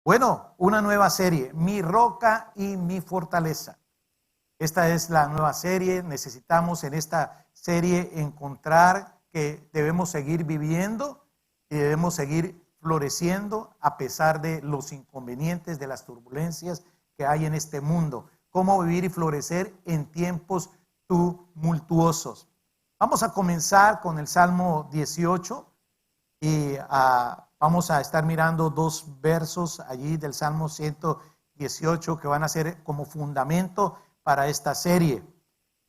Bueno, una nueva serie, Mi Roca y Mi Fortaleza. Esta es la nueva serie. Necesitamos en esta serie encontrar que debemos seguir viviendo y debemos seguir floreciendo a pesar de los inconvenientes, de las turbulencias que hay en este mundo. Cómo vivir y florecer en tiempos tumultuosos. Vamos a comenzar con el Salmo 18 y vamos a estar mirando dos versos allí del Salmo 118 que van a ser como fundamento para esta serie.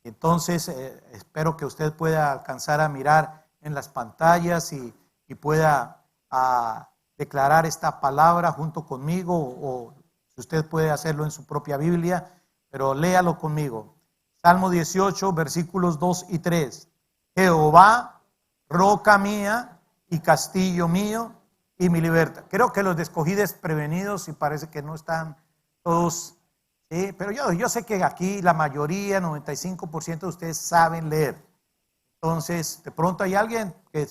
Entonces, espero que usted pueda alcanzar a mirar en las pantallas y pueda declarar esta palabra junto conmigo, o si usted puede hacerlo en su propia Biblia, pero léalo conmigo. Salmo 18, versículos 2 y 3. Jehová, roca mía y castillo mío y mi libertad. Creo que los escogí desprevenidos y parece que no están todos, ¿sí? Pero yo sé que aquí la mayoría, 95% de ustedes saben leer. Entonces, de pronto hay alguien que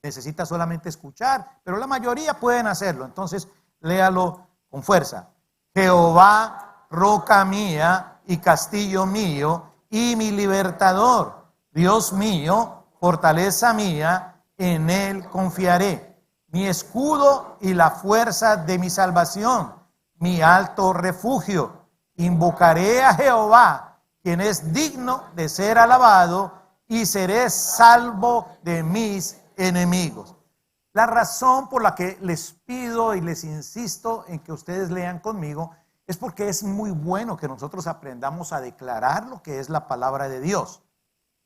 necesita solamente escuchar, pero la mayoría pueden hacerlo. Entonces, léalo con fuerza. Jehová, roca mía y castillo mío y mi libertador, Dios mío, fortaleza mía, en él confiaré. Mi escudo y la fuerza de mi salvación, mi alto refugio. Invocaré a Jehová, quien es digno de ser alabado, y seré salvo de mis enemigos. La razón por la que les pido y les insisto en que ustedes lean conmigo es porque es muy bueno que nosotros aprendamos a declarar lo que es la palabra de Dios.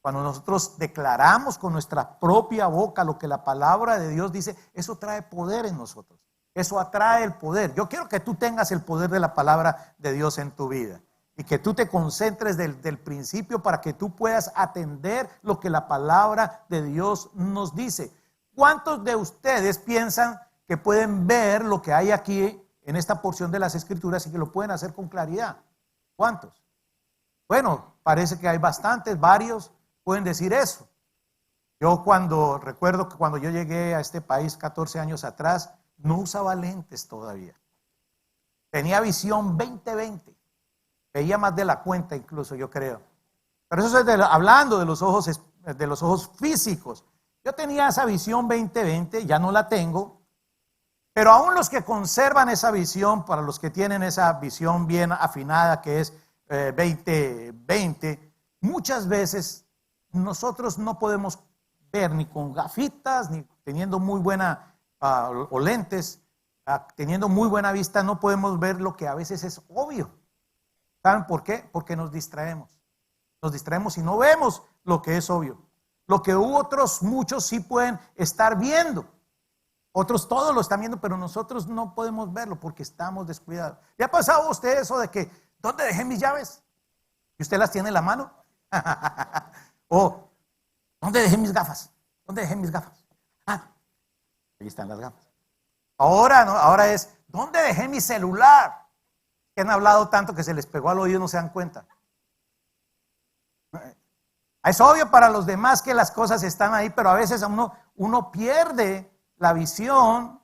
Cuando nosotros declaramos con nuestra propia boca lo que la palabra de Dios dice, eso trae poder en nosotros. Eso atrae el poder. Yo quiero que tú tengas el poder de la palabra de Dios en tu vida y que tú te concentres del principio para que tú puedas atender lo que la palabra de Dios nos dice. ¿Cuántos de ustedes piensan que pueden ver lo que hay aquí en esta porción de las Escrituras y que lo pueden hacer con claridad? ¿Cuántos? Bueno, parece que hay bastantes, varios pueden decir eso. Yo recuerdo que cuando yo llegué a este país 14 años atrás, no usaba lentes todavía. Tenía visión 20/20. Veía más de la cuenta incluso, yo creo. Pero eso es hablando de los ojos físicos. Yo tenía esa visión 20/20, ya no la tengo. Pero aún los que conservan esa visión, para los que tienen esa visión bien afinada que es 20/20, muchas veces nosotros no podemos ver ni con gafitas, ni teniendo muy buena o lentes, teniendo muy buena vista, no podemos ver lo que a veces es obvio. ¿Saben por qué? Porque nos distraemos. Nos distraemos y no vemos lo que es obvio. Lo que otros muchos sí pueden estar viendo. Otros todos lo están viendo, pero nosotros no podemos verlo porque estamos descuidados. ¿Le ha pasado a usted eso de que, ¿dónde dejé mis llaves? ¿Y usted las tiene en la mano? O, ¿dónde dejé mis gafas? ¿Dónde dejé mis gafas? Ahí están las gafas. Ahora, ¿no? Ahora es, ¿dónde dejé mi celular? Que han hablado tanto que se les pegó al oído y no se dan cuenta. Es obvio para los demás que las cosas están ahí, pero a veces uno pierde la visión,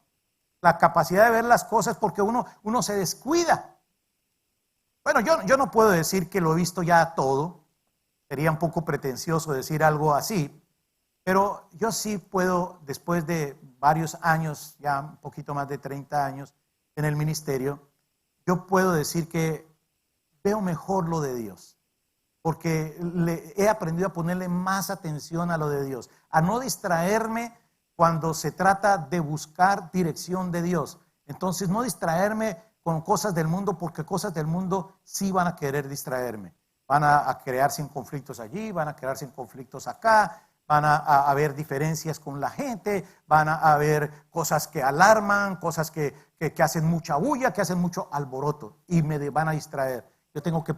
la capacidad de ver las cosas porque uno se descuida. Bueno, yo no puedo decir que lo he visto ya todo. Sería un poco pretencioso decir algo así, pero yo sí puedo, después de varios años, ya un poquito más de 30 años en el ministerio, yo puedo decir que veo mejor lo de Dios, porque he aprendido a ponerle más atención a lo de Dios, a no distraerme cuando se trata de buscar dirección de Dios. Entonces, no distraerme con cosas del mundo, porque cosas del mundo sí van a querer distraerme. Van a crearse en conflictos allí, van a crearse en conflictos acá, van a haber diferencias con la gente, van a haber cosas que alarman, cosas que hacen mucha bulla, que hacen mucho alboroto y me van a distraer. Yo tengo que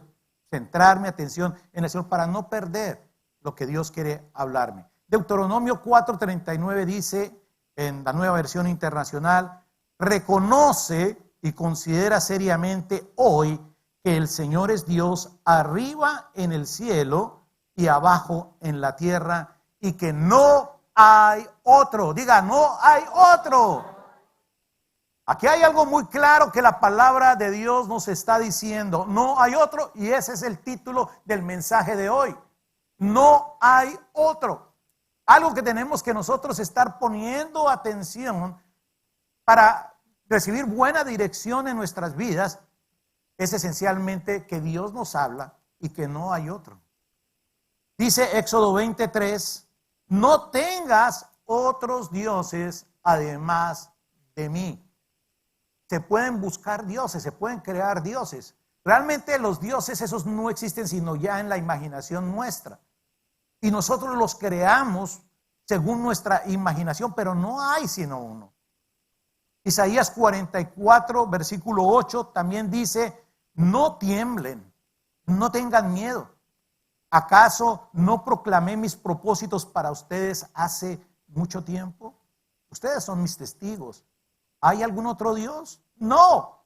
centrar mi atención en el Señor para no perder lo que Dios quiere hablarme. Deuteronomio 4:39 dice, en la Nueva Versión Internacional, reconoce y considera seriamente hoy que el Señor es Dios arriba en el cielo y abajo en la tierra, y que no hay otro. Diga, no hay otro. Aquí hay algo muy claro que la palabra de Dios nos está diciendo. No hay otro, y ese es el título del mensaje de hoy. No hay otro. Algo que tenemos que nosotros estar poniendo atención para recibir buena dirección en nuestras vidas es esencialmente que Dios nos habla y que no hay otro. Dice Éxodo 23, no tengas otros dioses además de mí. Se pueden buscar dioses, se pueden crear dioses. Realmente los dioses esos no existen sino ya en la imaginación nuestra. Y nosotros los creamos según nuestra imaginación, pero no hay sino uno. Isaías 44, versículo 8 también dice, no tiemblen, no tengan miedo. ¿Acaso no proclamé mis propósitos para ustedes hace mucho tiempo? Ustedes son mis testigos. ¿Hay algún otro Dios? No,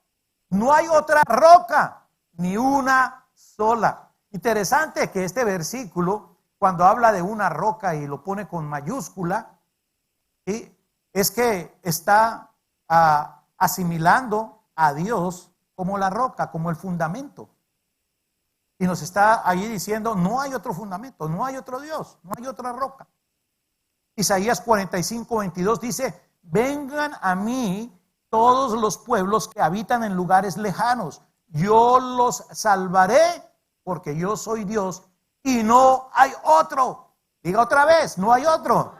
no hay otra roca, ni una sola. Interesante que este versículo, cuando habla de una roca y lo pone con mayúscula, ¿sí?, es que está asimilando a Dios como la roca, como el fundamento. Y nos está ahí diciendo, no hay otro fundamento, no hay otro Dios, no hay otra roca. Isaías 45, 22 dice, vengan a mí todos los pueblos que habitan en lugares lejanos. Yo los salvaré porque yo soy Dios y no hay otro. Diga otra vez, no hay otro.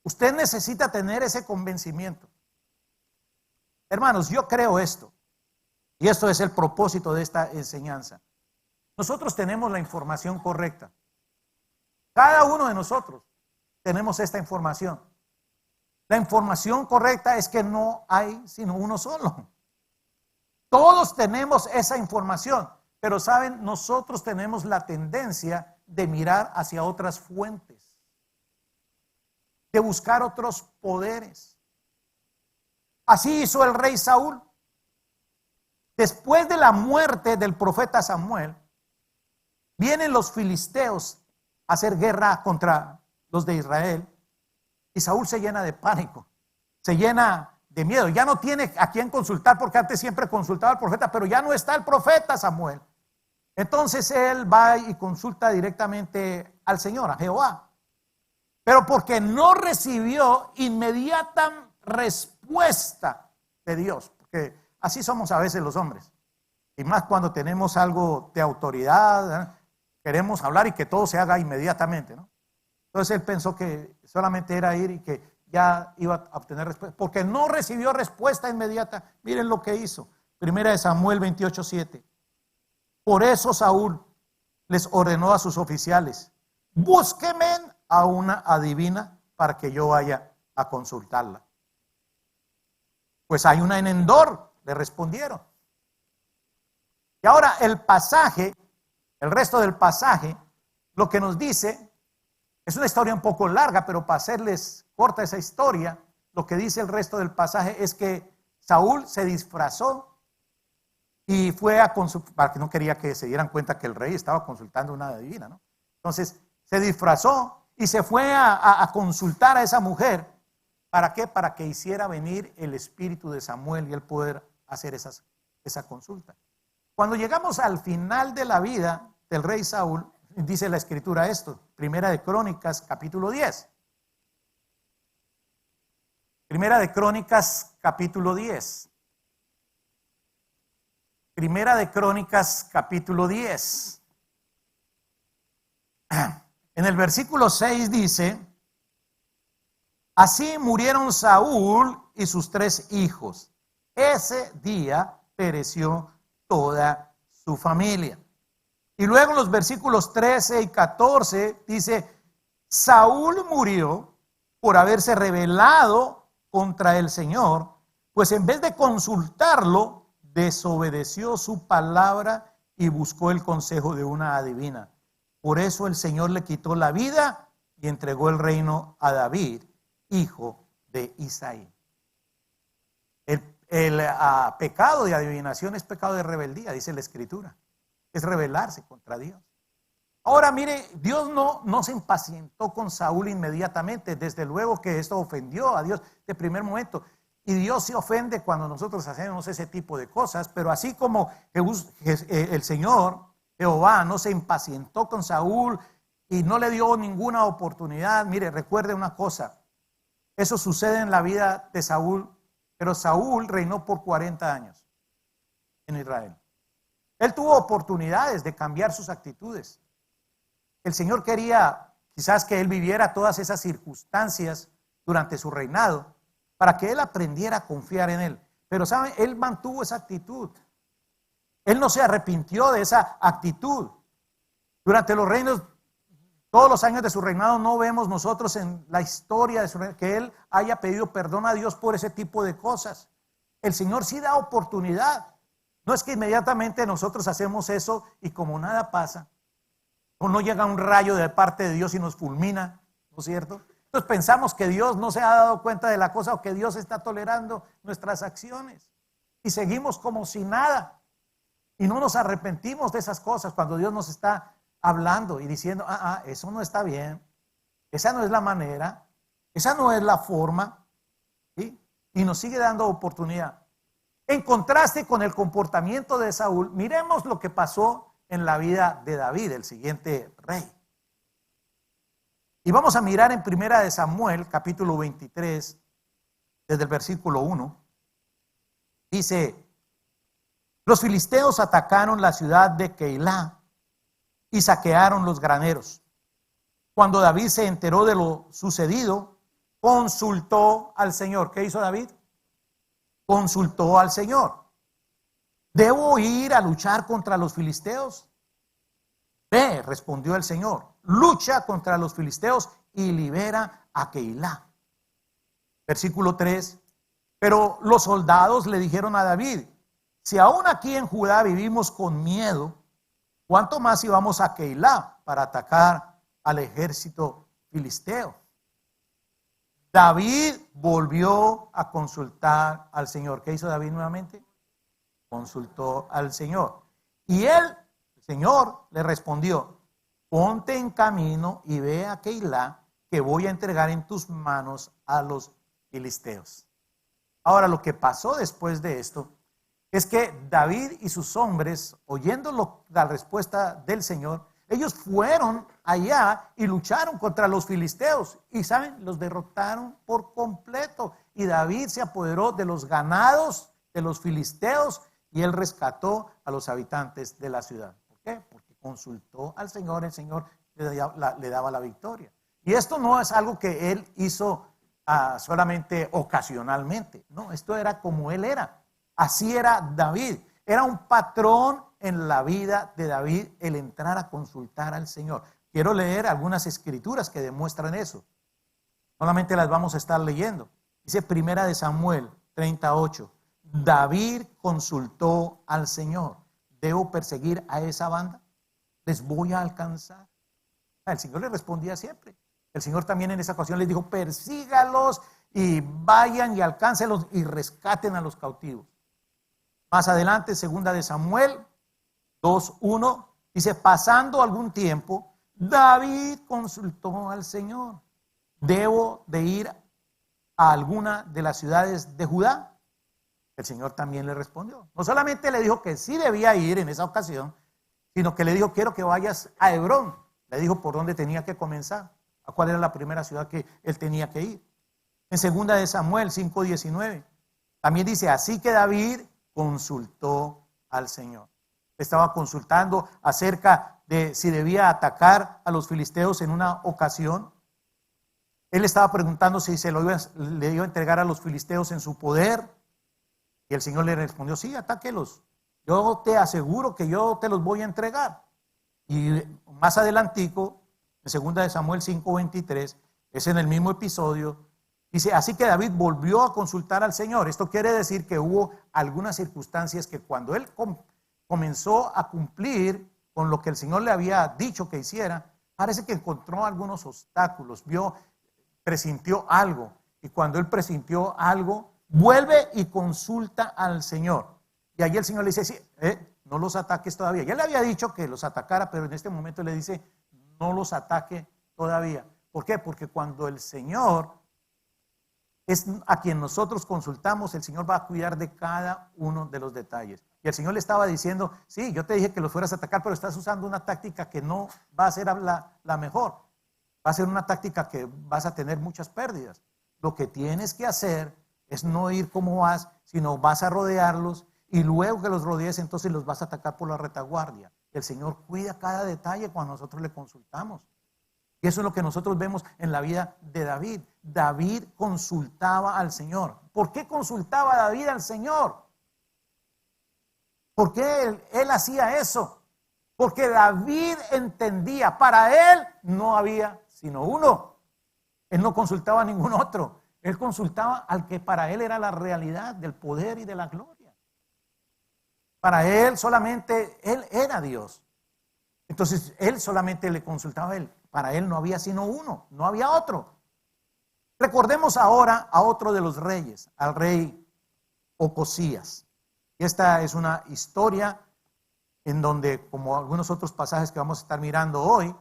Usted necesita tener ese convencimiento. Hermanos, yo creo esto. Y esto es el propósito de esta enseñanza. Nosotros tenemos la información correcta. Cada uno de nosotros tenemos esta información. La información correcta es que no hay sino uno solo. Todos tenemos esa información, pero saben, nosotros tenemos la tendencia de mirar hacia otras fuentes, de buscar otros poderes. Así hizo el rey Saúl. Después de la muerte del profeta Samuel, vienen los filisteos a hacer guerra contra los de Israel y Saúl se llena de pánico, se llena de miedo. Ya no tiene a quién consultar porque antes siempre consultaba al profeta, pero ya no está el profeta Samuel. Entonces él va y consulta directamente al Señor, a Jehová. Pero porque no recibió inmediata respuesta de Dios, porque así somos a veces los hombres. Y más cuando tenemos algo de autoridad, ¿eh? Queremos hablar y que todo se haga inmediatamente, ¿no? Entonces él pensó que solamente era ir y que ya iba a obtener respuesta. Porque no recibió respuesta inmediata. Miren lo que hizo. Primera de Samuel 28:7. Por eso Saúl les ordenó a sus oficiales, búsquenme a una adivina para que yo vaya a consultarla. Pues hay una en Endor, le respondieron. Y ahora el pasaje, el resto del pasaje, lo que nos dice, es una historia un poco larga, pero para hacerles corta esa historia, lo que dice el resto del pasaje es que Saúl se disfrazó y fue a consultar, para que no quería que se dieran cuenta que el rey estaba consultando una adivina, ¿no? Entonces se disfrazó y se fue a consultar a esa mujer. ¿Para qué? Para que hiciera venir el espíritu de Samuel y él poder hacer esa consulta. Cuando llegamos al final de la vida del rey Saúl, dice la escritura esto, Primera de Crónicas, capítulo 10. Primera de Crónicas, capítulo 10. Primera de Crónicas, capítulo 10. En el versículo 6 dice, así murieron Saúl y sus 3 hijos. Ese día pereció toda su familia. Y luego en los versículos 13 y 14 dice, Saúl murió por haberse rebelado contra el Señor, pues en vez de consultarlo, desobedeció su palabra y buscó el consejo de una adivina. Por eso el Señor le quitó la vida y entregó el reino a David, hijo de Isaí. El pecado de adivinación es pecado de rebeldía, dice la escritura. Es rebelarse contra Dios. Ahora mire, Dios no se impacientó con Saúl inmediatamente. Desde luego que esto ofendió a Dios de primer momento. Y Dios se ofende cuando nosotros hacemos ese tipo de cosas, pero así como el Señor, Jehová, no se impacientó con Saúl y no le dio ninguna oportunidad. Mire, recuerde una cosa, eso sucede en la vida de Saúl, pero Saúl reinó por 40 años en Israel. Él tuvo oportunidades de cambiar sus actitudes. El Señor quería quizás que él viviera todas esas circunstancias durante su reinado para que él aprendiera a confiar en él. Pero ¿saben? Él mantuvo esa actitud. Él no se arrepintió de esa actitud. Durante los reinos, todos los años de su reinado, no vemos nosotros en la historia de su reinado que él haya pedido perdón a Dios por ese tipo de cosas. El Señor sí da oportunidad. No es que inmediatamente nosotros hacemos eso y como nada pasa, o no llega un rayo de parte de Dios y nos fulmina, ¿no es cierto? Entonces pensamos que Dios no se ha dado cuenta de la cosa o que Dios está tolerando nuestras acciones y seguimos como si nada y no nos arrepentimos de esas cosas cuando Dios nos está hablando y diciendo, eso no está bien, esa no es la manera, esa no es la forma, ¿sí? Y nos sigue dando oportunidad. En contraste con el comportamiento de Saúl, miremos lo que pasó en la vida de David, el siguiente rey. Y vamos a mirar en Primera de Samuel, capítulo 23, desde el versículo 1. Dice, los filisteos atacaron la ciudad de Keilah y saquearon los graneros. Cuando David se enteró de lo sucedido, consultó al Señor. ¿Qué hizo David? Consultó al Señor. ¿Debo ir a luchar contra los filisteos? Ve, respondió el Señor, lucha contra los filisteos y libera a Keilah. Versículo 3. Pero los soldados le dijeron a David, si aún aquí en Judá vivimos con miedo, ¿cuánto más íbamos a Keilah para atacar al ejército filisteo? David volvió a consultar al Señor. ¿Qué hizo David nuevamente? Consultó al Señor. Y él, el Señor, le respondió, ponte en camino y ve a Keilah, que voy a entregar en tus manos a los filisteos. Ahora, lo que pasó después de esto es que David y sus hombres, oyendo la respuesta del Señor, ellos fueron allá y lucharon contra los filisteos. Y ¿saben? Los derrotaron por completo. Y David se apoderó de los ganados de los filisteos y él rescató a los habitantes de la ciudad. ¿Por qué? Porque consultó al Señor, el Señor le daba la victoria. Y esto no es algo que él hizo solamente ocasionalmente. No, esto era como él era. Así era David. Era un patrón en la vida de David el entrar a consultar al Señor. Quiero leer algunas escrituras que demuestran eso. Solamente las vamos a estar leyendo. Dice Primera de Samuel 38. David consultó al Señor. ¿Debo perseguir a esa banda? ¿Les voy a alcanzar? El Señor le respondía siempre. El Señor también en esa ocasión les dijo, persígalos y vayan y alcáncelos y rescaten a los cautivos. Más adelante, Segunda de Samuel 2:1, dice, pasando algún tiempo, David consultó al Señor. ¿Debo de ir a alguna de las ciudades de Judá? El Señor también le respondió. No solamente le dijo que sí debía ir en esa ocasión, sino que le dijo, quiero que vayas a Hebrón. Le dijo por dónde tenía que comenzar, a cuál era la primera ciudad que él tenía que ir. En Segunda de Samuel 5:19, también dice, así que David consultó al Señor. Estaba consultando acerca de si debía atacar a los filisteos en una ocasión. Él estaba preguntando si le iba a entregar a los filisteos en su poder. Y el Señor le respondió, sí, atáquelos. Yo te aseguro que yo te los voy a entregar. Y más adelantico, en 2 de Samuel 5:23, es en el mismo episodio, dice, así que David volvió a consultar al Señor. Esto quiere decir que hubo algunas circunstancias que cuando él comenzó a cumplir con lo que el Señor le había dicho que hiciera, parece que encontró algunos obstáculos, presintió algo. Y cuando él presintió algo, vuelve y consulta al Señor. Y allí el Señor le dice, sí, no los ataques todavía. Ya le había dicho que los atacara, pero en este momento le dice, no los ataque todavía. ¿Por qué? Porque cuando el Señor es a quien nosotros consultamos, el Señor va a cuidar de cada uno de los detalles. Y el Señor le estaba diciendo, sí, yo te dije que los fueras a atacar, pero estás usando una táctica que no va a ser la mejor. Va a ser una táctica que vas a tener muchas pérdidas. Lo que tienes que hacer es no ir como vas, sino vas a rodearlos y luego que los rodees, entonces los vas a atacar por la retaguardia. El Señor cuida cada detalle cuando nosotros le consultamos. Y eso es lo que nosotros vemos en la vida de David. David consultaba al Señor. ¿Por qué consultaba David al Señor? ¿Por qué él hacía eso? Porque David entendía, para él no había sino uno. Él no consultaba a ningún otro. Él consultaba al que para él era la realidad del poder y de la gloria. Para él solamente, él era Dios. Entonces, él solamente le consultaba a él. Para él no había sino uno, no había otro. Recordemos ahora a otro de los reyes, al rey Ocosías. Esta es una historia en donde, como algunos otros pasajes que vamos a estar mirando hoy,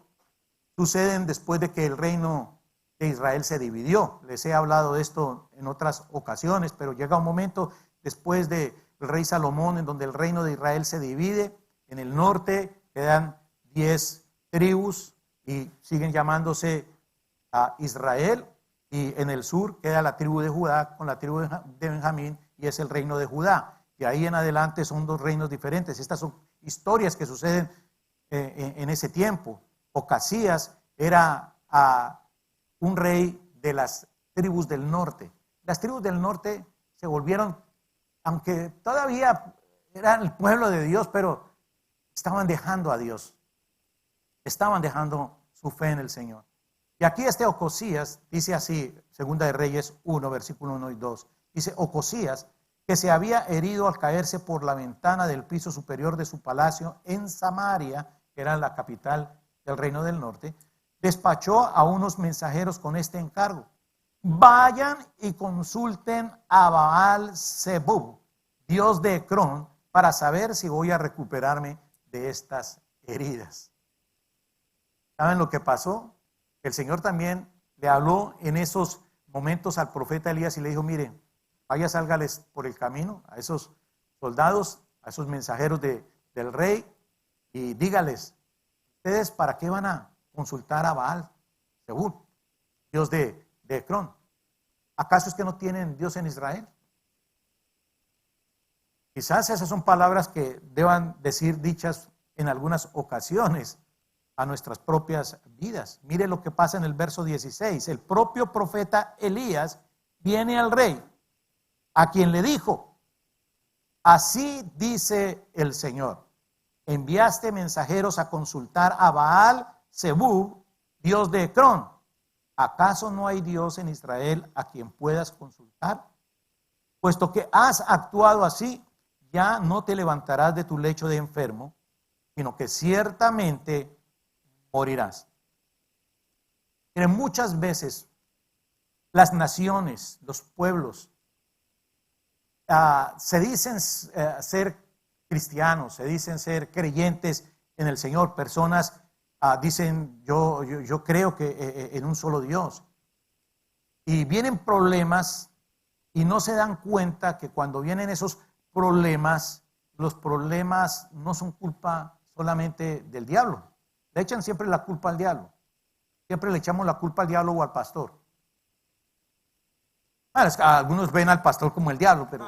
suceden después de que el reino de Israel se dividió. Les he hablado de esto en otras ocasiones, pero llega un momento después del rey Salomón en donde el reino de Israel se divide. En el norte quedan 10 tribus y siguen llamándose a Israel, y en el sur queda la tribu de Judá con la tribu de Benjamín, y es el reino de Judá. Y ahí en adelante son dos reinos diferentes. Estas son historias que suceden en ese tiempo. Ocasías era un rey de las tribus del norte. Las tribus del norte se volvieron, aunque todavía eran el pueblo de Dios, pero estaban dejando a Dios. Estaban dejando su fe en el Señor. Y aquí Ocosías dice así, Segunda de Reyes 1, versículo 1 y 2. Dice, Ocosías, que se había herido al caerse por la ventana del piso superior de su palacio en Samaria, que era la capital del reino del norte, despachó a unos mensajeros con este encargo: vayan y consulten a Baal-zebub, dios de Ecrón, para saber si voy a recuperarme de estas heridas. ¿Saben lo que pasó? El Señor también le habló en esos momentos al profeta Elías y le dijo, miren, vaya, sálgales por el camino a esos soldados, a esos mensajeros del rey, y dígales, ¿ustedes para qué van a consultar a Baal-zebub, dios de Ecrón? ¿Acaso es que no tienen Dios en Israel? Quizás esas son palabras que deban decir dichas en algunas ocasiones a nuestras propias vidas. Mire lo que pasa en el verso 16. El propio profeta Elías viene al rey, a quien le dijo, así dice el Señor, enviaste mensajeros a consultar a Baal-zebub, dios de Ecrón. ¿Acaso no hay Dios en Israel a quien puedas consultar? Puesto que has actuado así, ya no te levantarás de tu lecho de enfermo, sino que ciertamente morirás. Miren, muchas veces las naciones, los pueblos, se dicen ser cristianos, se dicen ser creyentes en el Señor. Personas dicen, yo creo que en un solo Dios. Y vienen problemas y no se dan cuenta que cuando vienen esos problemas, los problemas no son culpa solamente del diablo. Le echan siempre la culpa al diablo. Siempre le echamos la culpa al diablo o al pastor. Bueno, algunos ven al pastor como el diablo, pero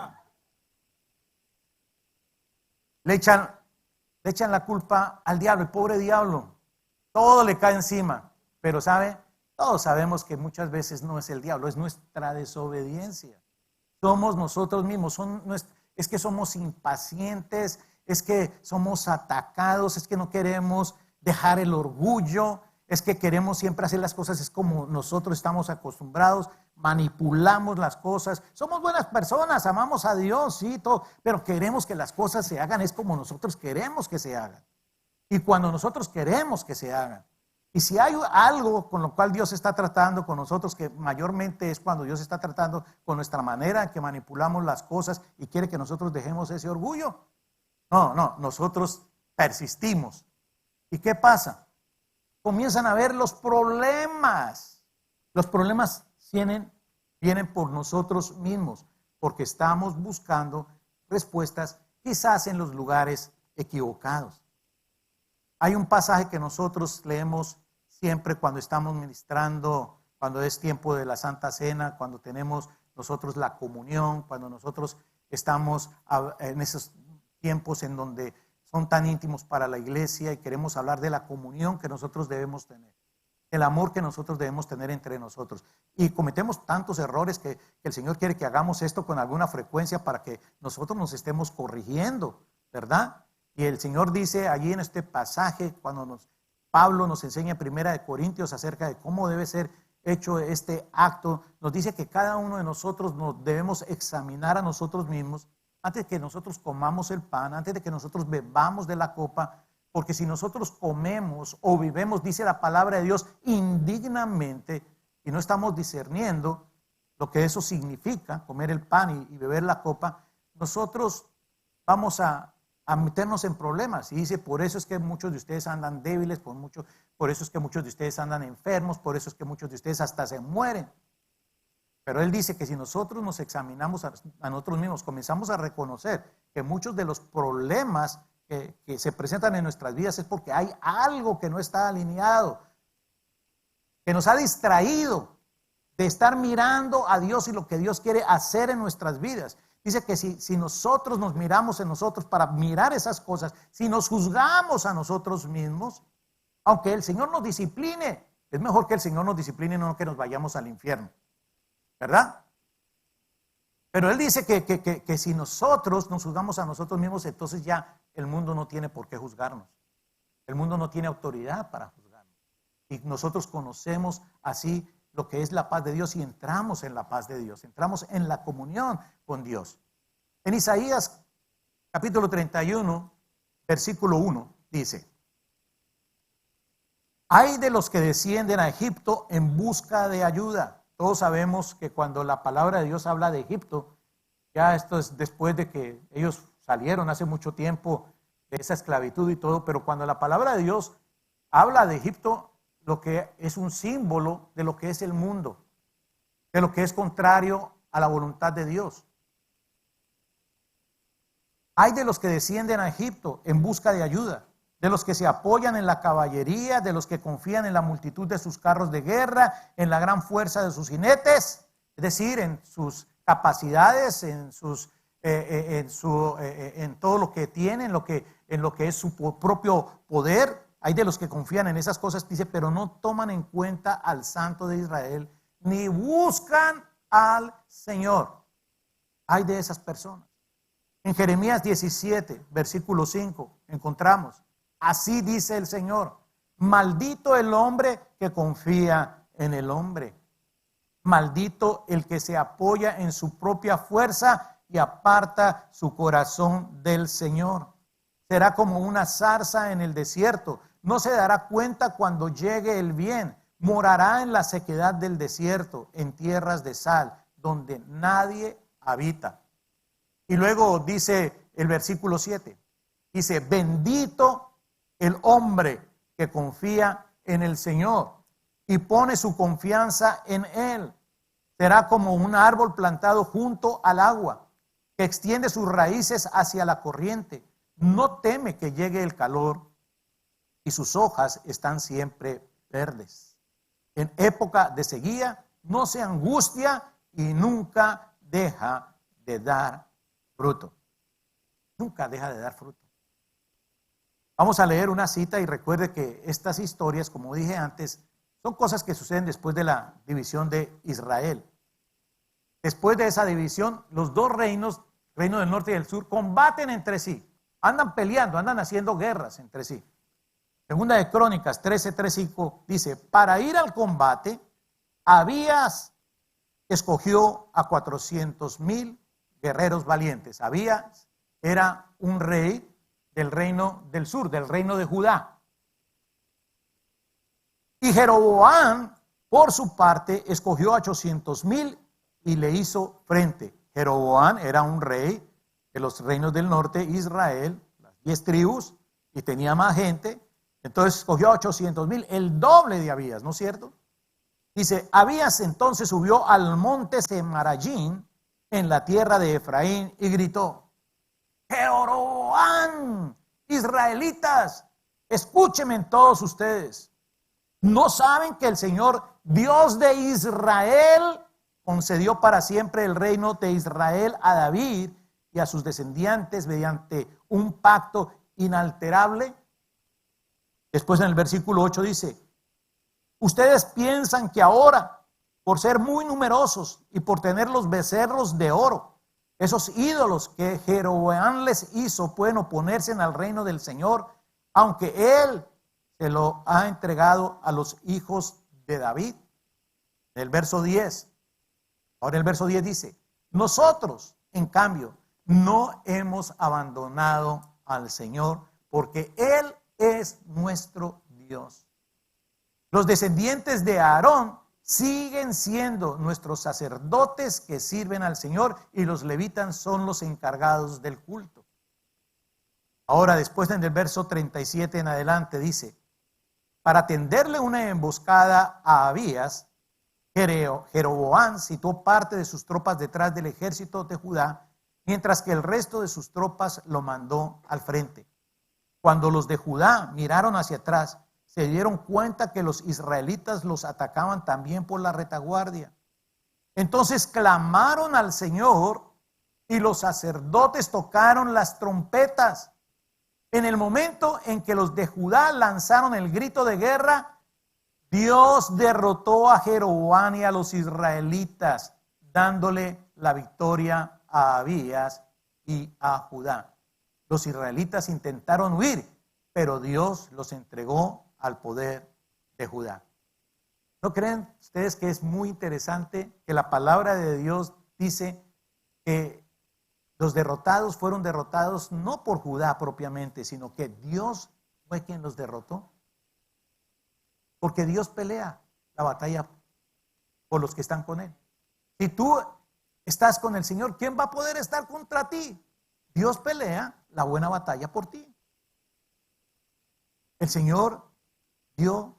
le echan la culpa al diablo, el pobre diablo. Todo le cae encima. Pero ¿sabe? Todos sabemos que muchas veces no es el diablo, es nuestra desobediencia. Somos nosotros mismos, es que somos impacientes, es que somos atacados, es que no queremos dejar el orgullo, es que queremos siempre hacer las cosas, es como nosotros estamos acostumbrados, manipulamos las cosas. Somos buenas personas, amamos a Dios, sí, todo, pero queremos que las cosas se hagan, es como nosotros queremos que se hagan. Y cuando nosotros queremos que se hagan. Y si hay algo con lo cual Dios está tratando con nosotros, que mayormente es cuando Dios está tratando con nuestra manera en que manipulamos las cosas y quiere que nosotros dejemos ese orgullo. No, nosotros persistimos. ¿Y qué pasa? Comienzan a ver los problemas. Los problemas vienen vienen por nosotros mismos, porque estamos buscando respuestas quizás en los lugares equivocados. Hay un pasaje que nosotros leemos siempre cuando estamos ministrando, cuando es tiempo de la Santa Cena, cuando tenemos nosotros la comunión, cuando nosotros estamos en esos tiempos en donde son tan íntimos para la iglesia y queremos hablar de la comunión que nosotros debemos tener, el amor que nosotros debemos tener entre nosotros. Y cometemos tantos errores que el Señor quiere que hagamos esto con alguna frecuencia para que nosotros nos estemos corrigiendo, ¿verdad? Y el Señor dice allí en este pasaje, cuando Pablo nos enseña en 1 Corintios acerca de cómo debe ser hecho este acto, nos dice que cada uno de nosotros nos debemos examinar a nosotros mismos antes de que nosotros comamos el pan, antes de que nosotros bebamos de la copa, porque si nosotros comemos o vivemos, dice la palabra de Dios, indignamente, y no estamos discerniendo lo que eso significa, comer el pan y beber la copa, nosotros vamos a meternos en problemas. Y dice, por eso es que muchos de ustedes andan débiles, por eso es que muchos de ustedes andan enfermos, por eso es que muchos de ustedes hasta se mueren. Pero él dice que si nosotros nos examinamos a nosotros mismos, comenzamos a reconocer que muchos de los problemas que se presentan en nuestras vidas es porque hay algo que no está alineado, que nos ha distraído de estar mirando a Dios y lo que Dios quiere hacer en nuestras vidas. Dice que si nosotros nos miramos en nosotros para mirar esas cosas, si nos juzgamos a nosotros mismos, aunque el Señor nos discipline, es mejor que el Señor nos discipline y no que nos vayamos al infierno, ¿verdad? Pero Él dice que si nosotros nos juzgamos a nosotros mismos, entonces ya el mundo no tiene por qué juzgarnos. El mundo no tiene autoridad para juzgarnos. Y nosotros conocemos así lo que es la paz de Dios y entramos en la paz de Dios, entramos en la comunión con Dios. En Isaías capítulo 31, versículo 1, dice: hay de los que descienden a Egipto en busca de ayuda. Todos sabemos que cuando la palabra de Dios habla de Egipto, ya esto es después de que ellos salieron hace mucho tiempo de esa esclavitud y todo, pero cuando la palabra de Dios habla de Egipto, lo que es un símbolo de lo que es el mundo, de lo que es contrario a la voluntad de Dios. Hay de los que descienden a Egipto en busca de ayuda, de los que se apoyan en la caballería, de los que confían en la multitud de sus carros de guerra, en la gran fuerza de sus jinetes, es decir, en sus capacidades, en todo lo que tienen, en lo que es su propio poder. Hay de los que confían en esas cosas, dice, pero no toman en cuenta al Santo de Israel, ni buscan al Señor. Hay de esas personas. En Jeremías 17, versículo 5, encontramos: así dice el Señor, maldito el hombre que confía en el hombre, maldito el que se apoya en su propia fuerza y aparta su corazón del Señor. Será como una zarza en el desierto, no se dará cuenta cuando llegue el bien, morará en la sequedad del desierto, en tierras de sal, donde nadie habita. Y luego dice el versículo 7, dice, bendito el hombre que confía en el Señor y pone su confianza en Él. Será como un árbol plantado junto al agua, que extiende sus raíces hacia la corriente. No teme que llegue el calor y sus hojas están siempre verdes. En época de sequía no se angustia y nunca deja de dar fruto. Nunca deja de dar fruto. Vamos a leer una cita y recuerde que estas historias, como dije antes, son cosas que suceden después de la división de Israel. Después de esa división, los dos reinos, reino del norte y del sur, combaten entre sí. Andan peleando, andan haciendo guerras entre sí. Segunda de Crónicas 13:3-5 dice, para ir al combate, Abías escogió a 400,000 guerreros valientes. Abías era un rey del reino del sur, del reino de Judá. Y Jeroboam, por su parte, escogió a 800,000 y le hizo frente. Jeroboam era un rey de los reinos del norte, Israel, las 10 tribus, y tenía más gente. Entonces escogió a 800,000, el doble de Abías, ¿no es cierto? Dice, Abías entonces subió al monte Semarayín en la tierra de Efraín y gritó, Jeroboam, israelitas, escúchenme todos ustedes. ¿No saben que el Señor, Dios de Israel, concedió para siempre el reino de Israel a David y a sus descendientes mediante un pacto inalterable? Después en el versículo 8 dice, ustedes piensan que ahora, por ser muy numerosos y por tener los becerros de oro, esos ídolos que Jeroboam les hizo, pueden oponerse al reino del Señor, aunque Él se lo ha entregado a los hijos de David. En el verso 10, ahora el verso 10 dice, nosotros, en cambio, no hemos abandonado al Señor, porque Él es nuestro Dios. Los descendientes de Aarón siguen siendo nuestros sacerdotes que sirven al Señor y los levitas son los encargados del culto. Ahora, después en el verso 37 en adelante dice, para tenderle una emboscada a Abías, Jeroboam situó parte de sus tropas detrás del ejército de Judá, mientras que el resto de sus tropas lo mandó al frente. Cuando los de Judá miraron hacia atrás, se dieron cuenta que los israelitas los atacaban también por la retaguardia. Entonces clamaron al Señor y los sacerdotes tocaron las trompetas. En el momento en que los de Judá lanzaron el grito de guerra, Dios derrotó a Jeroboam y a los israelitas, dándole la victoria a Abías y a Judá. Los israelitas intentaron huir, pero Dios los entregó al poder de Judá. ¿No creen ustedes que es muy interesante que la palabra de Dios dice que los derrotados fueron derrotados no por Judá propiamente, sino que Dios fue quien los derrotó? Porque Dios pelea la batalla por los que están con Él. Si tú estás con el Señor, ¿quién va a poder estar contra ti? Dios pelea la buena batalla por ti. El Señor dio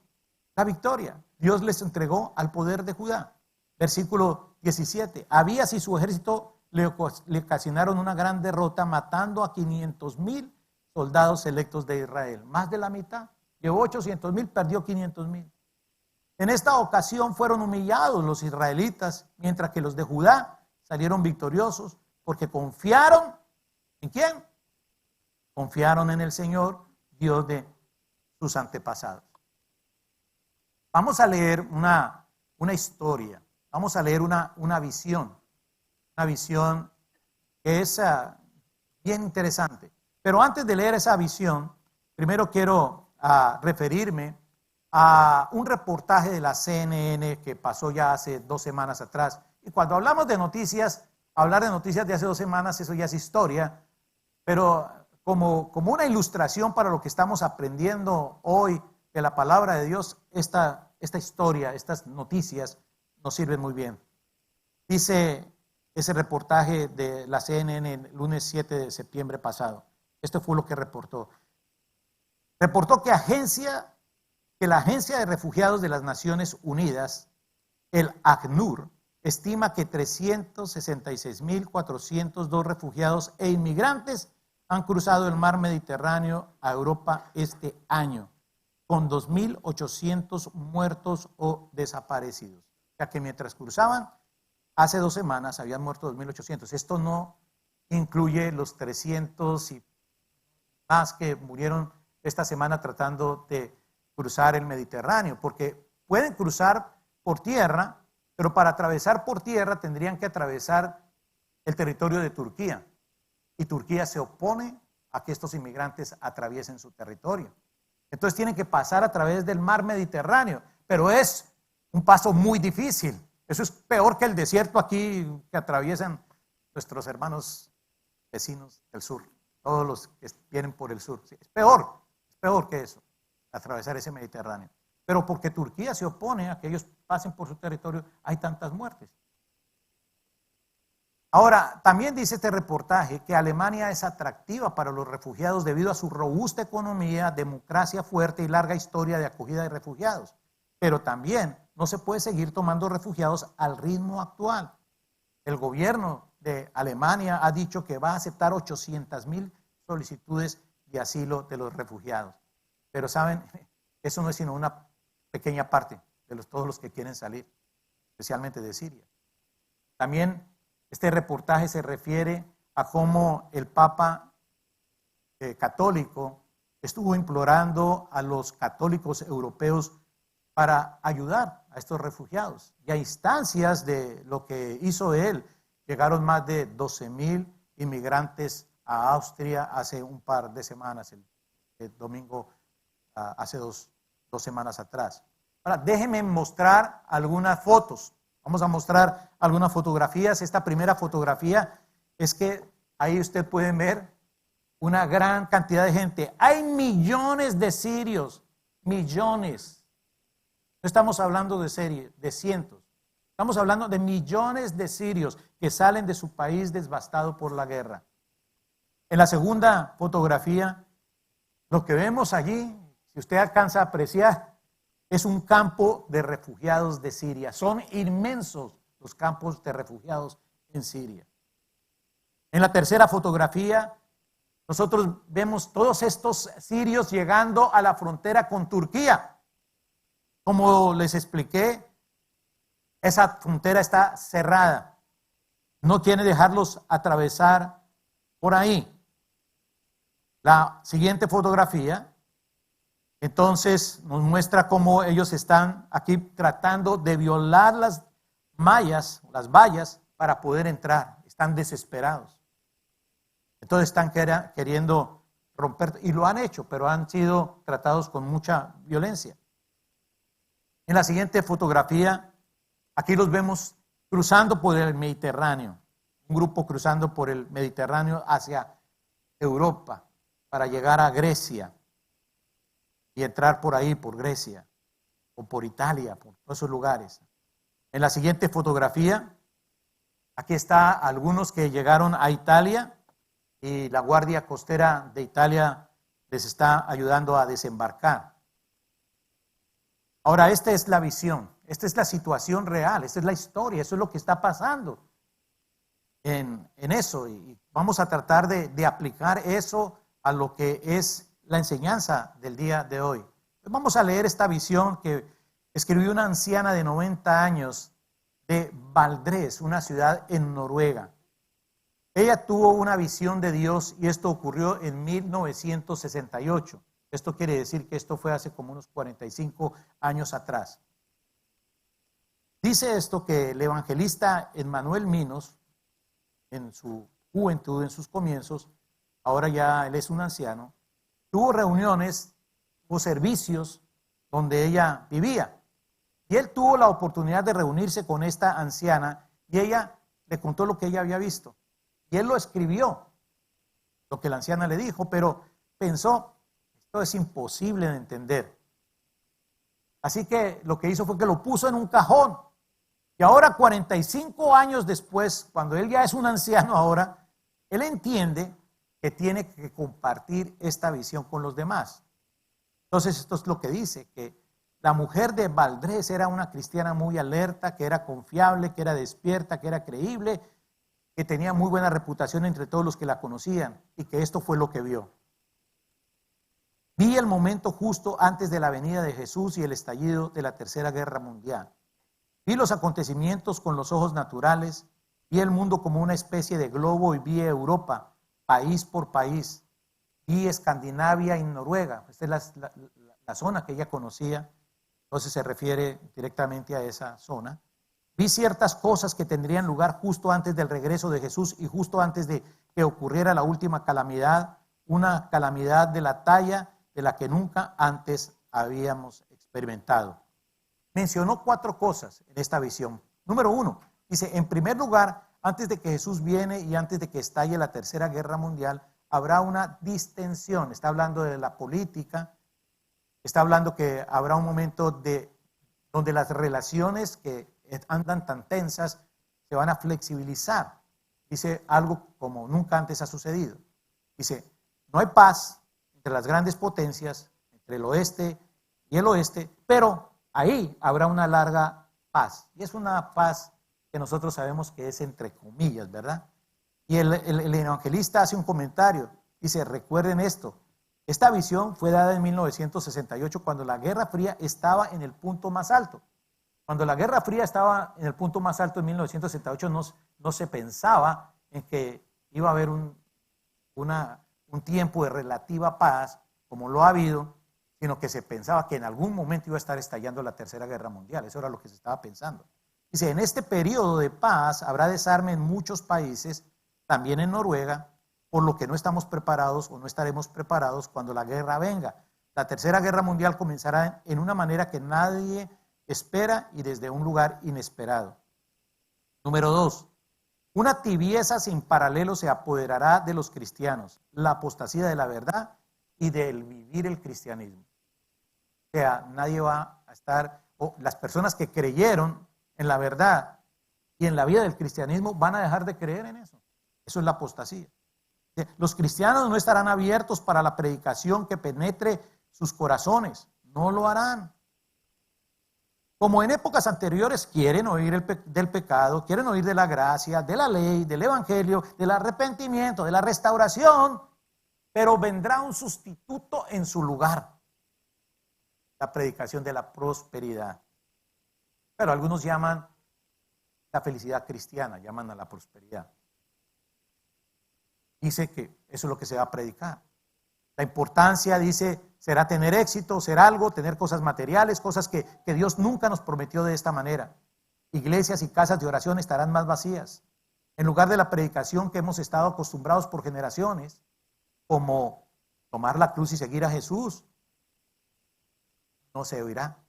la victoria. Dios les entregó al poder de Judá. Versículo 17. Abías y su ejército le ocasionaron una gran derrota, matando a 500,000 soldados electos de Israel. Más de la mitad. Llevó 800,000, perdió 500,000. En esta ocasión fueron humillados los israelitas, mientras que los de Judá salieron victoriosos, porque confiaron ¿en quién? Confiaron en el Señor, Dios de sus antepasados. Vamos a leer una historia, vamos a leer una visión que es bien interesante. Pero antes de leer esa visión, primero quiero referirme a un reportaje de la CNN que pasó ya hace 2 semanas atrás. Y cuando hablamos de noticias, hablar de noticias de hace 2 semanas, eso ya es historia, pero como una ilustración para lo que estamos aprendiendo hoy de la palabra de Dios, esta historia, estas noticias nos sirven muy bien. Dice ese reportaje de la CNN el lunes 7 de septiembre pasado. Esto fue lo que reportó. Reportó que la Agencia de Refugiados de las Naciones Unidas, el ACNUR, estima que 366,402 refugiados e inmigrantes han cruzado el mar Mediterráneo a Europa este año, con 2,800 muertos o desaparecidos. O sea que mientras cruzaban, hace 2 semanas habían muerto 2,800. Esto no incluye los 300 y más que murieron esta semana tratando de cruzar el Mediterráneo, porque pueden cruzar por tierra, pero para atravesar por tierra tendrían que atravesar el territorio de Turquía. Y Turquía se opone a que estos inmigrantes atraviesen su territorio. Entonces tienen que pasar a través del mar Mediterráneo, pero es un paso muy difícil. Eso es peor que el desierto aquí que atraviesan nuestros hermanos vecinos del sur, todos los que vienen por el sur. Sí, es peor que eso, atravesar ese Mediterráneo. Pero porque Turquía se opone a que ellos pasen por su territorio, hay tantas muertes. Ahora, también dice este reportaje que Alemania es atractiva para los refugiados debido a su robusta economía, democracia fuerte y larga historia de acogida de refugiados. Pero también no se puede seguir tomando refugiados al ritmo actual. El gobierno de Alemania ha dicho que va a aceptar 800,000 solicitudes de asilo de los refugiados. Pero saben, eso no es sino una pequeña parte de todos los que quieren salir, especialmente de Siria. También este reportaje se refiere a cómo el Papa católico estuvo implorando a los católicos europeos para ayudar a estos refugiados. Y a instancias de lo que hizo él, llegaron más de 12,000 inmigrantes a Austria hace un par de semanas, el domingo, hace dos semanas atrás. Ahora, déjenme mostrar algunas fotos. Vamos a mostrar algunas fotografías. Esta primera fotografía es que ahí usted puede ver una gran cantidad de gente. Hay millones de sirios, millones. No estamos hablando de cientos. Estamos hablando de millones de sirios que salen de su país devastado por la guerra. En la segunda fotografía, lo que vemos allí, si usted alcanza a apreciar, es un campo de refugiados de Siria. Son inmensos los campos de refugiados en Siria. En la tercera fotografía, nosotros vemos todos estos sirios llegando a la frontera con Turquía. Como les expliqué, esa frontera está cerrada. No quiere dejarlos atravesar por ahí. La siguiente fotografía, entonces, nos muestra cómo ellos están aquí tratando de violar las vallas, para poder entrar. Están desesperados. Entonces están queriendo romper, y lo han hecho, pero han sido tratados con mucha violencia. En la siguiente fotografía, aquí los vemos cruzando por el Mediterráneo. Un grupo cruzando por el Mediterráneo hacia Europa para llegar a Grecia y entrar por ahí, por Grecia, o por Italia, por todos esos lugares. En la siguiente fotografía, aquí está algunos que llegaron a Italia y la Guardia Costera de Italia les está ayudando a desembarcar. Ahora, esta es la visión, esta es la situación real, esta es la historia, eso es lo que está pasando en eso. Y vamos a tratar de aplicar eso a lo que es la enseñanza del día de hoy. Vamos a leer esta visión que escribió una anciana de 90 años de Valdres, una ciudad en Noruega. Ella tuvo una visión de Dios y esto ocurrió en 1968. Esto quiere decir que esto fue hace como unos 45 años atrás. Dice esto que el evangelista Emmanuel Minos, en su juventud, en sus comienzos, ahora ya él es un anciano, tuvo reuniones o servicios donde ella vivía. Y él tuvo la oportunidad de reunirse con esta anciana y ella le contó lo que ella había visto. Y él lo escribió, lo que la anciana le dijo, pero pensó, esto es imposible de entender. Así que lo que hizo fue que lo puso en un cajón. Y ahora, 45 años después, cuando él ya es un anciano ahora, él entiende que tiene que compartir esta visión con los demás. Entonces, esto es lo que dice, que la mujer de Valdres era una cristiana muy alerta, que era confiable, que era despierta, que era creíble, que tenía muy buena reputación entre todos los que la conocían y que esto fue lo que vio. Vi el momento justo antes de la venida de Jesús y el estallido de la Tercera Guerra Mundial. Vi los acontecimientos con los ojos naturales, vi el mundo como una especie de globo y vi Europa, país por país. Vi Escandinavia y Noruega, esta es la zona que ella conocía, entonces se refiere directamente a esa zona. Vi ciertas cosas que tendrían lugar justo antes del regreso de Jesús y justo antes de que ocurriera la última calamidad, una calamidad de la talla de la que nunca antes habíamos experimentado. Mencionó 4 cosas en esta visión. Número 1, dice, en primer lugar, antes de que Jesús viene y antes de que estalle la Tercera Guerra Mundial, habrá una distensión. Está hablando de la política, está hablando que habrá un momento donde las relaciones que andan tan tensas se van a flexibilizar. Dice algo como nunca antes ha sucedido. Dice, no hay paz entre las grandes potencias, entre el oeste y el oeste, pero ahí habrá una larga paz. Y es una paz que nosotros sabemos que es entre comillas, ¿verdad? Y el evangelista hace un comentario, dice, recuerden esto, esta visión fue dada en 1968 cuando la Guerra Fría estaba en el punto más alto. Cuando la Guerra Fría estaba en el punto más alto en 1968 no se pensaba en que iba a haber un tiempo de relativa paz, como lo ha habido, sino que se pensaba que en algún momento iba a estar estallando la Tercera Guerra Mundial. Eso era lo que se estaba pensando. Dice, en este periodo de paz habrá desarme en muchos países, también en Noruega, por lo que no estamos preparados o no estaremos preparados cuando la guerra venga. La Tercera Guerra Mundial comenzará en una manera que nadie espera y desde un lugar inesperado. Número 2. Una tibieza sin paralelo se apoderará de los cristianos, la apostasía de la verdad y del vivir el cristianismo. O sea, nadie va a estar, o las personas que creyeron en la verdad y en la vida del cristianismo van a dejar de creer en eso. Eso es la apostasía. Los cristianos no estarán abiertos para la predicación que penetre sus corazones, no lo harán. Como en épocas anteriores quieren oír del pecado, quieren oír de la gracia, de la ley, del evangelio, del arrepentimiento, de la restauración, pero vendrá un sustituto en su lugar, la predicación de la prosperidad. Pero algunos llaman la felicidad cristiana, llaman a la prosperidad. Dice que eso es lo que se va a predicar. La importancia, dice, será tener éxito, ser algo, tener cosas materiales, cosas que Dios nunca nos prometió de esta manera. Iglesias y casas de oración estarán más vacías. En lugar de la predicación que hemos estado acostumbrados por generaciones, como tomar la cruz y seguir a Jesús, no se oirá.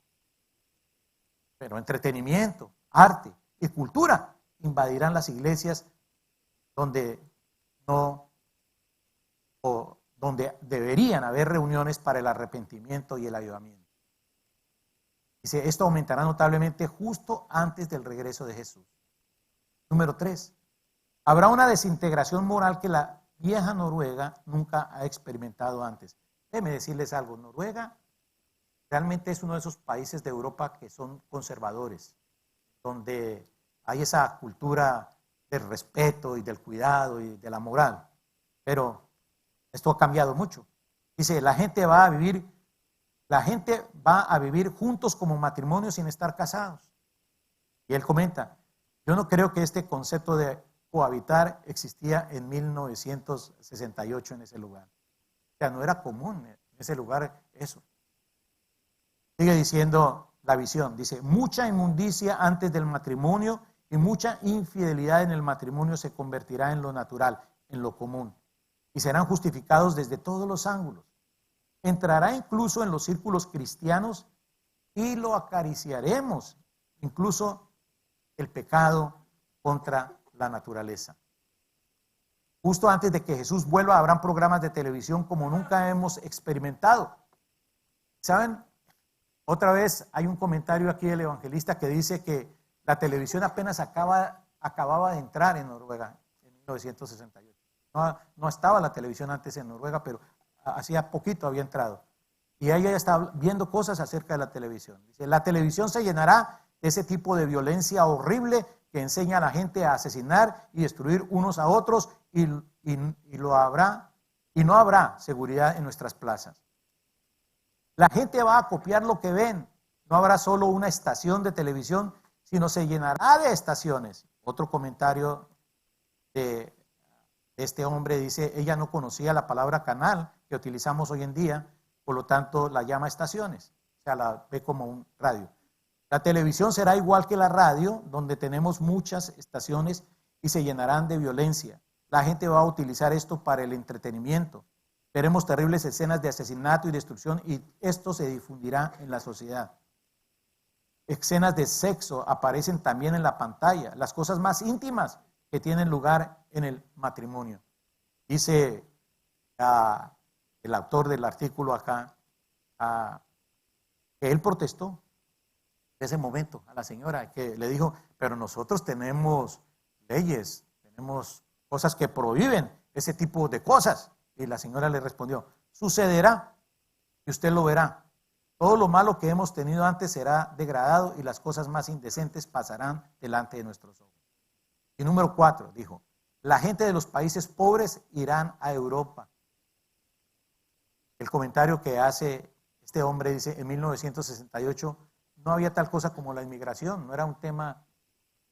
Pero entretenimiento, arte y cultura invadirán las iglesias donde donde deberían haber reuniones para el arrepentimiento y el avivamiento. Dice, esto aumentará notablemente justo antes del regreso de Jesús. Número 3. Habrá una desintegración moral que la vieja Noruega nunca ha experimentado antes. Déjenme decirles algo, Noruega realmente es uno de esos países de Europa que son conservadores, donde hay esa cultura del respeto y del cuidado y de la moral. Pero esto ha cambiado mucho. Dice, la gente va a vivir juntos como matrimonio sin estar casados. Y él comenta, yo no creo que este concepto de cohabitar existía en 1968 en ese lugar. O sea, no era común en ese lugar eso. Sigue diciendo la visión, dice, mucha inmundicia antes del matrimonio y mucha infidelidad en el matrimonio se convertirá en lo natural, en lo común, y serán justificados desde todos los ángulos. Entrará incluso en los círculos cristianos y lo acariciaremos, incluso el pecado contra la naturaleza. Justo antes de que Jesús vuelva, habrán programas de televisión como nunca hemos experimentado. ¿Saben? Otra vez hay un comentario aquí del evangelista que dice que la televisión apenas acababa de entrar en Noruega en 1968. No estaba la televisión antes en Noruega, pero hacía poquito había entrado. Y ella ya está viendo cosas acerca de la televisión. Dice, la televisión se llenará de ese tipo de violencia horrible que enseña a la gente a asesinar y destruir unos a otros y no habrá seguridad en nuestras plazas. La gente va a copiar lo que ven. No habrá solo una estación de televisión, sino se llenará de estaciones. Otro comentario de este hombre dice, ella no conocía la palabra canal que utilizamos hoy en día, por lo tanto la llama estaciones, o sea, la ve como un radio. La televisión será igual que la radio, donde tenemos muchas estaciones y se llenarán de violencia. La gente va a utilizar esto para el entretenimiento. Veremos terribles escenas de asesinato y destrucción y esto se difundirá en la sociedad. Escenas de sexo aparecen también en la pantalla, las cosas más íntimas que tienen lugar en el matrimonio. Dice el autor del artículo acá que él protestó en ese momento a la señora que le dijo, pero nosotros tenemos leyes, tenemos cosas que prohíben ese tipo de cosas. Y la señora le respondió, sucederá y usted lo verá. Todo lo malo que hemos tenido antes será degradado y las cosas más indecentes pasarán delante de nuestros ojos. Y número 4, dijo, la gente de los países pobres irán a Europa. El comentario que hace este hombre dice, en 1968 no había tal cosa como la inmigración, no era un tema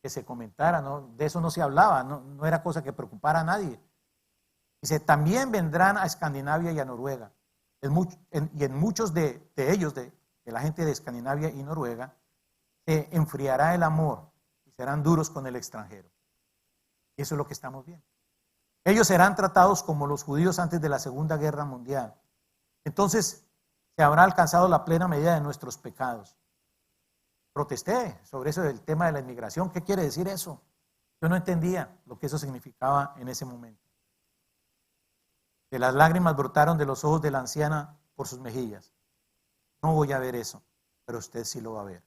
que se comentara, ¿no? De eso no se hablaba, no era cosa que preocupara a nadie. Dice, también vendrán a Escandinavia y a Noruega. Y en muchos de ellos, de la gente de Escandinavia y Noruega, se enfriará el amor y serán duros con el extranjero. Y eso es lo que estamos viendo. Ellos serán tratados como los judíos antes de la Segunda Guerra Mundial. Entonces se habrá alcanzado la plena medida de nuestros pecados. Protesté sobre eso del tema de la inmigración. ¿Qué quiere decir eso? Yo no entendía lo que eso significaba en ese momento. Que las lágrimas brotaron de los ojos de la anciana por sus mejillas. No voy a ver eso, pero usted sí lo va a ver.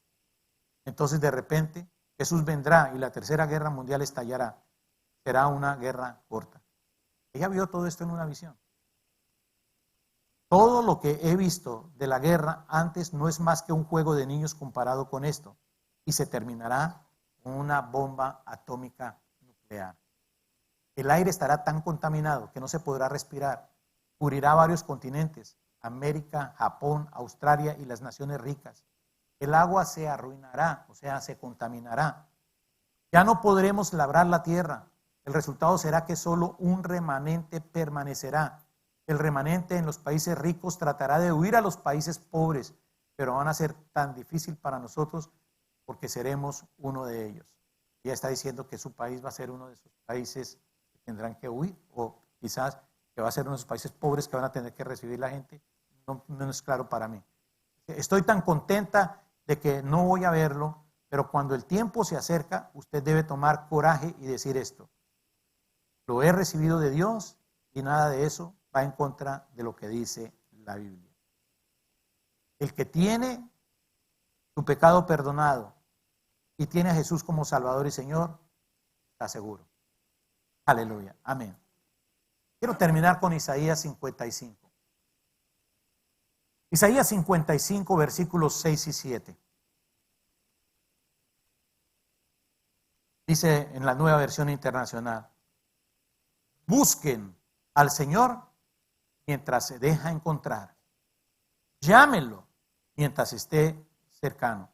Entonces de repente Jesús vendrá y la tercera guerra mundial estallará. Será una guerra corta. Ella vio todo esto en una visión. Todo lo que he visto de la guerra antes no es más que un juego de niños comparado con esto. Y se terminará con una bomba atómica nuclear. El aire estará tan contaminado que no se podrá respirar. Cubrirá varios continentes, América, Japón, Australia y las naciones ricas. El agua se arruinará, o sea, se contaminará. Ya no podremos labrar la tierra. El resultado será que solo un remanente permanecerá. El remanente en los países ricos tratará de huir a los países pobres, pero van a ser tan difícil para nosotros porque seremos uno de ellos. Ella está diciendo que su país va a ser uno de esos países que tendrán que huir, o quizás que va a ser uno de esos países pobres que van a tener que recibir la gente. No es claro para mí. Estoy tan contenta de que no voy a verlo, pero cuando el tiempo se acerca, usted debe tomar coraje y decir esto. Lo he recibido de Dios y nada de eso va en contra de lo que dice la Biblia. El que tiene su pecado perdonado y tiene a Jesús como Salvador y Señor, está seguro. Aleluya. Amén. Quiero terminar con Isaías 55. Isaías 55, versículos 6 y 7. Dice en la Nueva Versión Internacional, busquen al Señor mientras se deja encontrar. Llámenlo mientras esté cercano.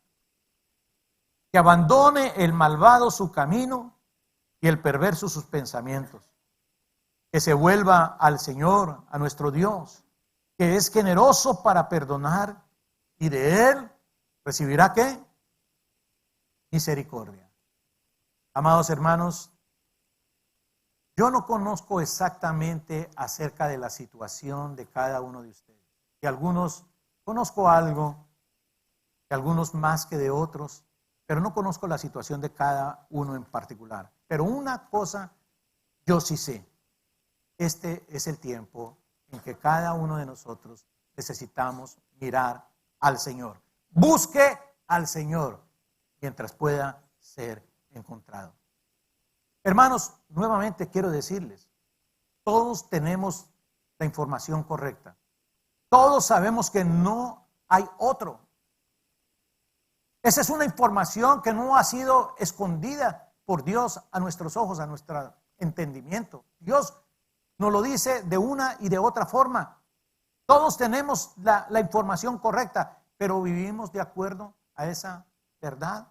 Que abandone el malvado su camino y el perverso sus pensamientos. Que se vuelva al Señor, a nuestro Dios, que es generoso para perdonar y de Él recibirá ¿qué? Misericordia. Amados hermanos, yo no conozco exactamente acerca de la situación de cada uno de ustedes. De algunos conozco algo, de algunos más que de otros, pero no conozco la situación de cada uno en particular. Pero una cosa yo sí sé. Este es el tiempo en que cada uno de nosotros necesitamos mirar al Señor. Busque al Señor mientras pueda ser encontrado. Hermanos, nuevamente quiero decirles, todos tenemos la información correcta. Todos sabemos que no hay otro. Esa es una información que no ha sido escondida por Dios a nuestros ojos, a nuestro entendimiento. Dios nos lo dice de una y de otra forma. Todos tenemos la información correcta, pero vivimos de acuerdo a esa verdad.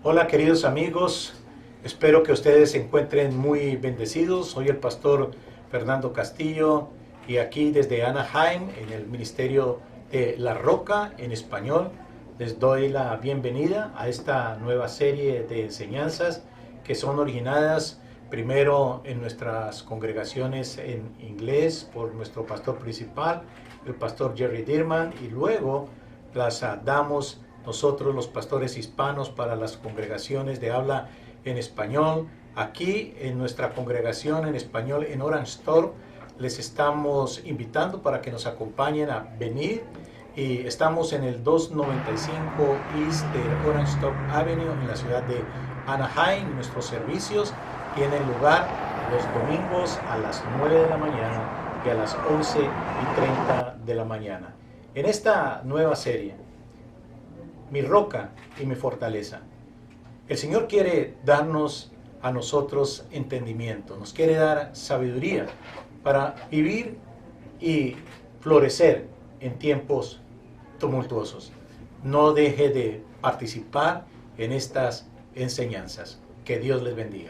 Hola queridos amigos, espero que ustedes se encuentren muy bendecidos. Soy el pastor Fernando Castillo y aquí desde Anaheim, en el Ministerio de La Roca en español, les doy la bienvenida a esta nueva serie de enseñanzas que son originadas primero en nuestras congregaciones en inglés por nuestro pastor principal, el pastor Jerry Dirman, y luego las damos nosotros los pastores hispanos para las congregaciones de habla en español. Aquí en nuestra congregación en español en Orange Store les estamos invitando para que nos acompañen a venir, y estamos en el 295 East de Orange Store Avenue en la ciudad de Anaheim. Nuestros servicios tienen lugar los domingos a las 9 de la mañana y a las 11:30 de la mañana. En esta nueva serie, Mi roca y mi fortaleza, el Señor quiere darnos a nosotros entendimiento, nos quiere dar sabiduría para vivir y florecer en tiempos tumultuosos. No deje de participar en estas enseñanzas. Que Dios les bendiga.